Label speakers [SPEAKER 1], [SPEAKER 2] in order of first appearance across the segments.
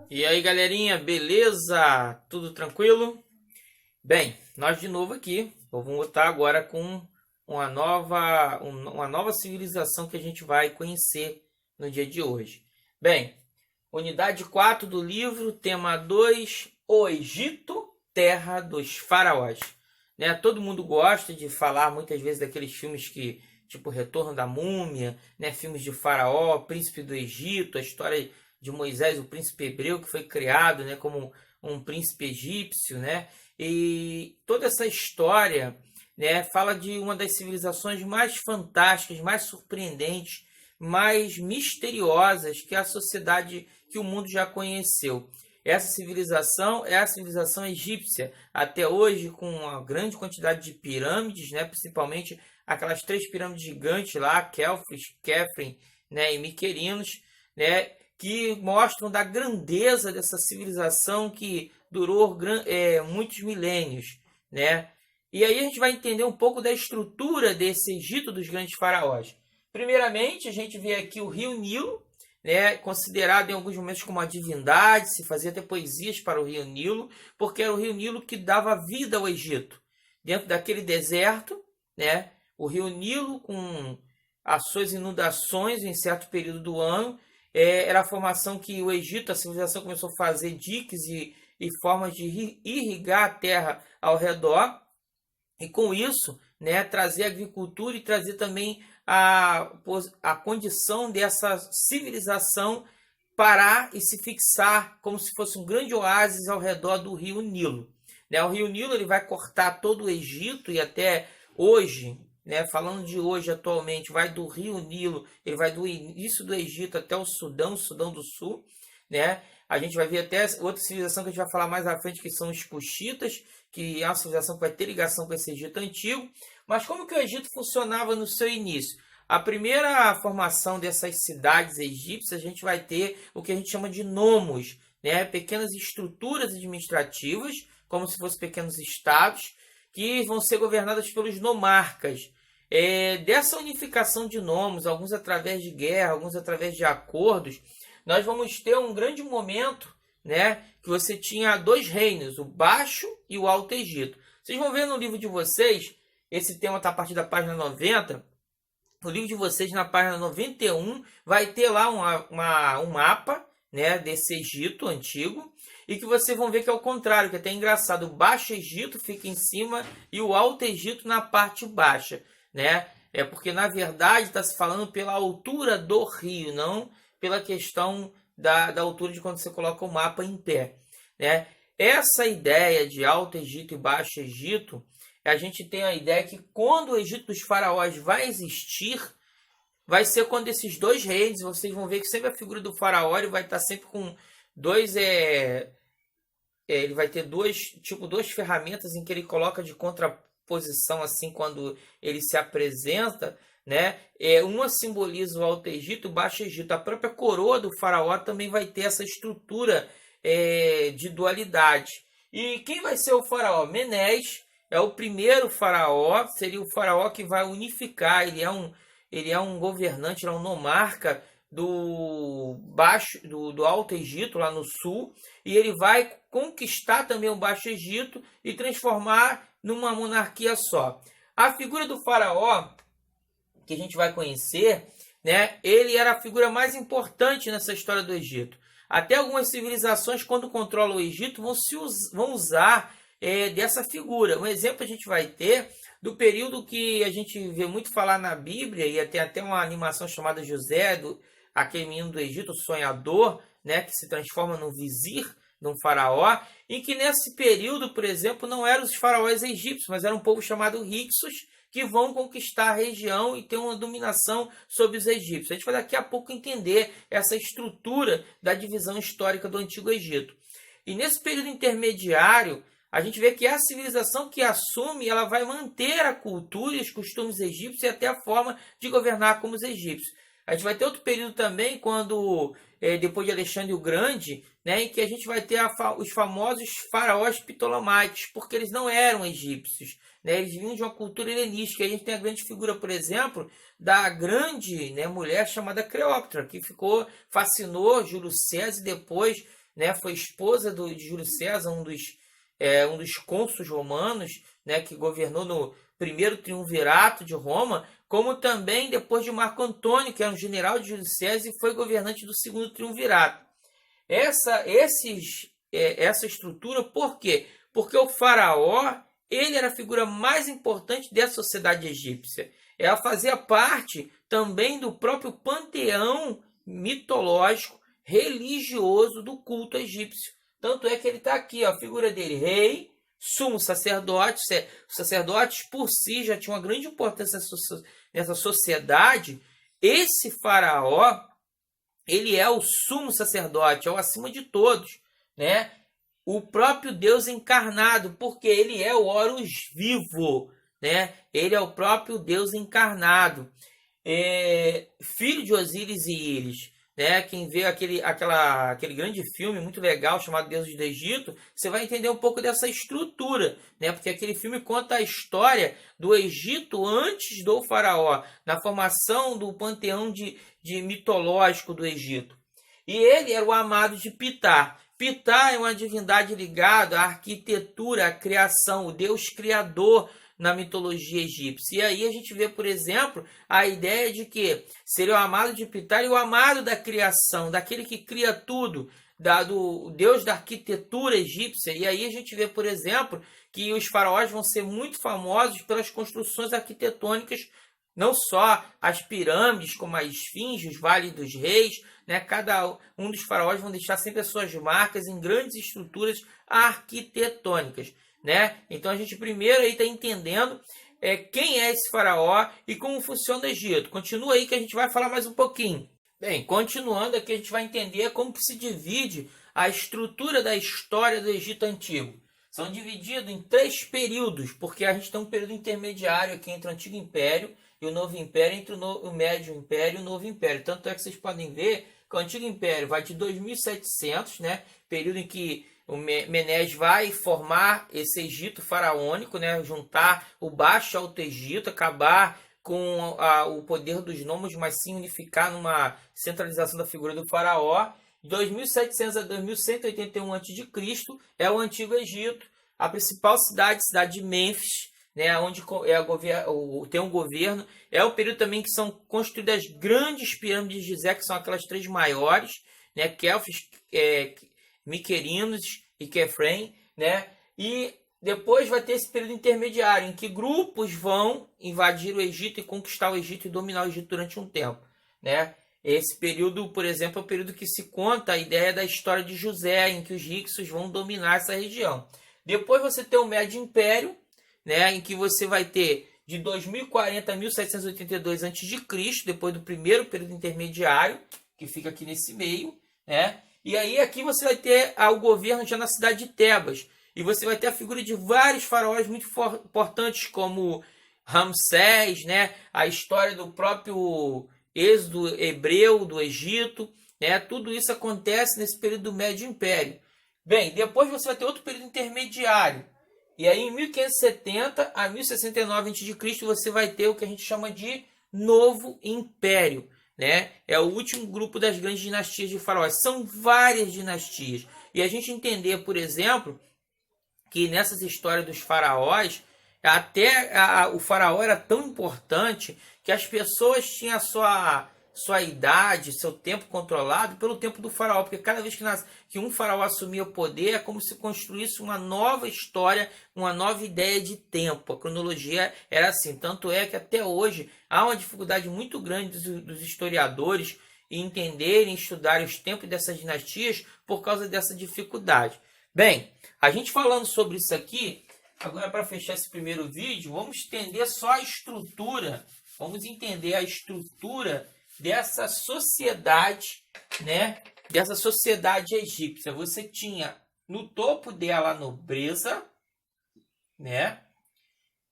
[SPEAKER 1] E aí, galerinha, beleza? Tudo tranquilo? Bem, nós de novo aqui. Vamos voltar agora com uma nova civilização que a gente vai conhecer no dia de hoje. Bem, unidade 4 do livro, tema 2, o Egito, terra dos faraós. Né? Todo mundo gosta de falar muitas vezes daqueles filmes que, tipo Retorno da Múmia, né? Filmes de Faraó, Príncipe do Egito, a história de Moisés, o príncipe hebreu que foi criado, né, como um príncipe egípcio, né? E toda essa história, né, fala de uma das civilizações mais fantásticas, mais surpreendentes, mais misteriosas que a sociedade, que o mundo já conheceu. Essa civilização é a civilização egípcia, até hoje com uma grande quantidade de pirâmides, né, principalmente aquelas três pirâmides gigantes lá, Khéops, Khafre, né, e Miquerinos, né, que mostram da grandeza dessa civilização que durou muitos milênios, né? E aí a gente vai entender um pouco da estrutura desse Egito dos grandes faraós. Primeiramente, a gente vê aqui o rio Nilo, né, considerado em alguns momentos como uma divindade, se fazia até poesias para o rio Nilo, porque era o rio Nilo que dava vida ao Egito. Dentro daquele deserto, né, o rio Nilo, com as suas inundações em certo período do ano, era a formação que o Egito, a civilização, começou a fazer diques e formas de irrigar a terra ao redor, e com isso, né, trazer agricultura e trazer também a condição dessa civilização parar e se fixar como se fosse um grande oásis ao redor do rio Nilo. Né? O rio Nilo ele vai cortar todo o Egito e até hoje, né, falando de hoje atualmente, vai do rio Nilo, ele vai do início do Egito até o Sudão do Sul, né? A gente vai ver até outra civilização que a gente vai falar mais à frente, que são os Cuxitas, que é uma civilização que vai ter ligação com esse Egito antigo. Mas como que o Egito funcionava no seu início? A primeira formação dessas cidades egípcias, a gente vai ter o que a gente chama de nomos, né? Pequenas estruturas administrativas, como se fossem pequenos estados, que vão ser governadas pelos nomarcas. Dessa unificação de nomos, alguns através de guerra, alguns através de acordos, nós vamos ter um grande momento, né, que você tinha dois reinos, o Baixo e o Alto Egito. Vocês vão ver no livro de vocês, esse tema está a partir da página 90, no livro de vocês, na página 91, vai ter lá um mapa, né, desse Egito antigo, e que vocês vão ver que é o contrário, que é até engraçado. O Baixo Egito fica em cima e o Alto Egito na parte baixa, né? É porque, na verdade, está se falando pela altura do rio, não pela questão da altura de quando você coloca o mapa em pé, né? Essa ideia de Alto Egito e Baixo Egito, a gente tem a ideia que quando o Egito dos faraós vai existir, vai ser quando esses dois reis, vocês vão ver que sempre a figura do faraó ele vai estar sempre com dois... ele vai ter duas ferramentas em que ele coloca de contraposição assim quando ele se apresenta, né? Uma simboliza o Alto Egito, o Baixo Egito. A própria coroa do faraó também vai ter essa estrutura de dualidade. E quem vai ser o faraó? Menés é o primeiro faraó, seria o faraó que vai unificar. Ele é um governante, ele é um nomarca do Alto Egito, lá no sul, e ele vai conquistar também o Baixo Egito e transformar numa monarquia só. A figura do faraó, que a gente vai conhecer, né, ele era a figura mais importante nessa história do Egito. Até algumas civilizações, quando controlam o Egito, vão usar dessa figura. Um exemplo a gente vai ter do período que a gente vê muito falar na Bíblia, e tem até uma animação chamada José, aquele menino do Egito, o sonhador, né, que se transforma num vizir, num faraó, em que nesse período, por exemplo, não eram os faraós egípcios, mas era um povo chamado Hyksos, que vão conquistar a região e ter uma dominação sobre os egípcios. A gente vai daqui a pouco entender essa estrutura da divisão histórica do Antigo Egito. E nesse período intermediário, a gente vê que a civilização que assume, ela vai manter a cultura e os costumes egípcios e até a forma de governar como os egípcios. A gente vai ter outro período também, quando depois de Alexandre o Grande, né, em que a gente vai ter os famosos faraós ptolomaicos, porque eles não eram egípcios, né, eles vinham de uma cultura helenística. A gente tem a grande figura, por exemplo, da grande, né, mulher chamada Cleópatra, que fascinou Júlio César e depois né, foi esposa de Júlio César, um dos cônsules romanos, né, que governou no primeiro triunvirato de Roma, como também depois de Marco Antônio, que era um general de Júlio César e foi governante do segundo triunvirato. Essa estrutura, por quê? Porque o faraó, ele era a figura mais importante dessa sociedade egípcia. Ela fazia parte também do próprio panteão mitológico, religioso do culto egípcio. Tanto é que ele está aqui, ó, a figura dele, rei, sumo sacerdote. Os sacerdotes por si já tinham uma grande importância nessa sociedade. Esse faraó, ele é o sumo sacerdote, é o acima de todos, né? O próprio Deus encarnado, porque ele é o Horus vivo, né? Ele é o próprio Deus encarnado, filho de Osíris e Íris, né? Quem vê aquele grande filme muito legal chamado Deuses do Egito, você vai entender um pouco dessa estrutura, né? Porque aquele filme conta a história do Egito antes do faraó, na formação do panteão de mitológico do Egito. E ele era o amado de Ptah. Ptah é uma divindade ligada à arquitetura, à criação, o Deus criador na mitologia egípcia. E aí a gente vê, por exemplo, a ideia de que seria o amado de Ptah e o amado da criação, daquele que cria tudo, do Deus da arquitetura egípcia. E aí a gente vê, por exemplo, que os faraós vão ser muito famosos pelas construções arquitetônicas, não só as pirâmides, como a esfinge, os vales dos reis, né? Cada um dos faraós vão deixar sempre as suas marcas em grandes estruturas arquitetônicas, né? Então a gente primeiro aí está entendendo quem é esse faraó e como funciona o Egito. Continua aí que a gente vai falar mais um pouquinho. Bem, continuando aqui a gente vai entender como que se divide a estrutura da história do Egito Antigo. São divididos em 3 períodos, porque a gente tem um período intermediário aqui entre o Antigo Império e o Novo Império, entre o Médio Império e o Novo Império. Tanto é que vocês podem ver que o Antigo Império vai de 2700, né, período em que o Menes vai formar esse Egito faraônico, né, juntar o Baixo e Alto Egito, acabar com o poder dos nômades, mas sim unificar numa centralização da figura do faraó. 2700 a 2181 a.C. é o Antigo Egito. A principal cidade de Mênfis, né, onde tem um governo. É o período também que são construídas as grandes pirâmides de Gizé, que são aquelas 3 maiores, né, Khéops, Miquerinos e Kefrem, né? E depois vai ter esse período intermediário, em que grupos vão invadir o Egito e conquistar o Egito e dominar o Egito durante um tempo, né? Esse período, por exemplo, é o período que se conta a ideia da história de José, em que os Hyksos vão dominar essa região. Depois você tem o Médio Império, né, em que você vai ter de 2040 a 1782 a.C., depois do primeiro período intermediário, que fica aqui nesse meio, né? E aí aqui você vai ter o governo já na cidade de Tebas. E você vai ter a figura de vários faraós muito importantes, como Ramsés, né? A história do próprio êxodo hebreu do Egito, né? Tudo isso acontece nesse período do Médio Império. Bem, depois você vai ter outro período intermediário. E aí em 1570 a 1069 a.C. você vai ter o que a gente chama de Novo Império, né? É o último grupo das grandes dinastias de faraós. São várias dinastias. E a gente entender, por exemplo, que nessas histórias dos faraós, até o faraó era tão importante que as pessoas tinham a sua idade, seu tempo controlado pelo tempo do faraó, porque cada vez que um faraó assumia o poder, é como se construísse uma nova história, uma nova ideia de tempo. A cronologia era assim, tanto é que até hoje há uma dificuldade muito grande dos historiadores em entenderem, estudarem os tempos dessas dinastias por causa dessa dificuldade. Bem, a gente falando sobre isso aqui, agora para fechar esse primeiro vídeo, vamos entender só a estrutura, vamos entender a estrutura dessa sociedade, né? Dessa sociedade egípcia. Você tinha no topo dela a nobreza, né?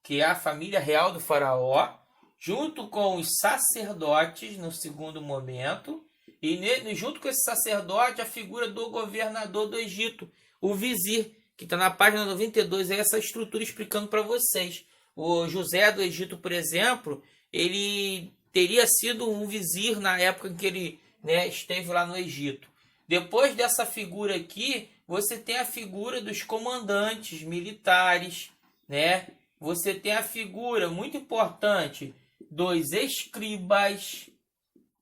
[SPEAKER 1] Que é a família real do faraó, junto com os sacerdotes no segundo momento, e junto com esse sacerdote a figura do governador do Egito, o vizir, que está na página 92, é essa estrutura explicando para vocês. O José do Egito, por exemplo, ele teria sido um vizir na época em que ele, né, esteve lá no Egito. Depois dessa figura aqui, você tem a figura dos comandantes militares, né? Você tem a figura muito importante dos escribas,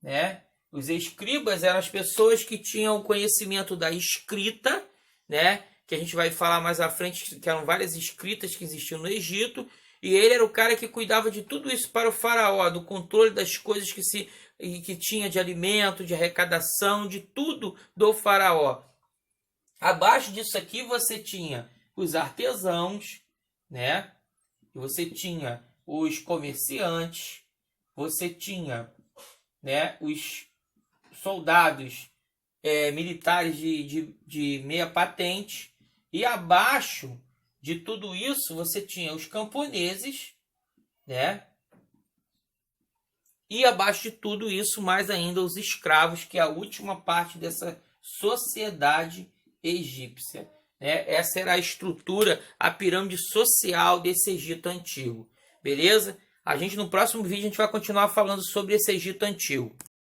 [SPEAKER 1] né? Os escribas eram as pessoas que tinham o conhecimento da escrita, né? Que a gente vai falar mais à frente, que eram várias escritas que existiam no Egito. E ele era o cara que cuidava de tudo isso para o faraó, do controle das coisas que tinha de alimento, de arrecadação, de tudo do faraó. Abaixo disso aqui você tinha os artesãos, né? Você tinha os comerciantes, você tinha, né, os soldados militares de meia patente, e abaixo de tudo isso você tinha os camponeses, né? E abaixo de tudo isso, mais ainda, os escravos, que é a última parte dessa sociedade egípcia, né? Essa era a estrutura, a pirâmide social desse Egito antigo. Beleza? No próximo vídeo a gente vai continuar falando sobre esse Egito antigo.